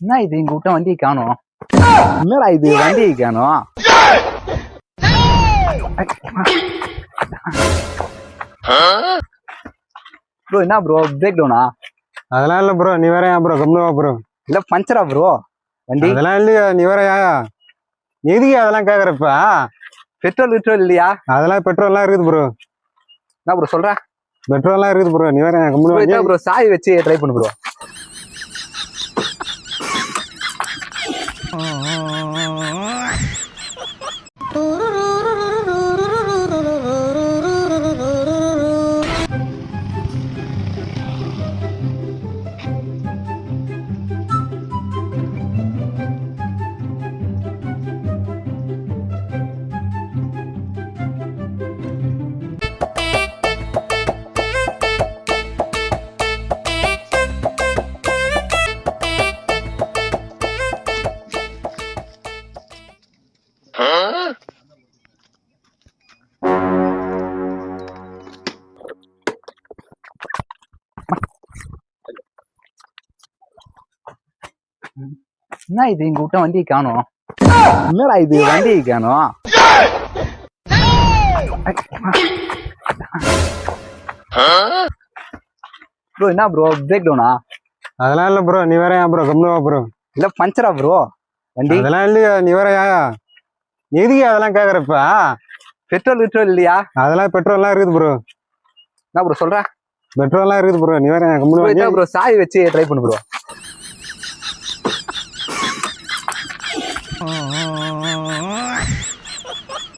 என்ன இது இங்க விட்ட வண்டியை காணோம்? என்னடா இது வண்டியை காணோம்? ப்ரோ என்ன ப்ரோ பிரேக் டவுனா? அதெல்லாம் இல்ல ப்ரோ, நீ வேற ப்ரோ கம்முவா ப்ரோ. இல்ல பஞ்சரா ப்ரோ வண்டி? அதெல்லாம் இல்லையா, நீ வேற எதுக்கு அதெல்லாம் கேக்குறப்ப? பெட்ரோல் இல்லையா? அதெல்லாம் பெட்ரோல்லாம் இருக்குது ப்ரோ. என்ன ப்ரோ சொல்ற? பெட்ரோல்லாம் இருக்குது ப்ரோ, நீ வேற கம்முவா ப்ரோ. சாய் வச்சு ட்ரை பண்ணு ப்ரோ. என்ன இது இங்க விட்ட வண்டியை காணோம்? என்னடா இது வண்டியை காணோம்? ப்ரோ என்ன ப்ரோ பிரேக் டவுனா? அதெல்லாம் இல்ல ப்ரோ, நீ வேற ப்ரோ கம்முவா ப்ரோ. இல்ல பஞ்சரா ப்ரோ வண்டி? அதெல்லாம் இல்லையா, நீ வேற எதுக்கு அதெல்லாம் கேக்குறப்ப? பெட்ரோல் இல்லையா? அதெல்லாம் பெட்ரோல்லாம் இருக்குது ப்ரோ. என்ன ப்ரோ சொல்ற? பெட்ரோல்லாம் இருக்குது ப்ரோ, நீ வேற கம்முவா ப்ரோ. சாய் வச்சு ட்ரை பண்ணு ப்ரோ.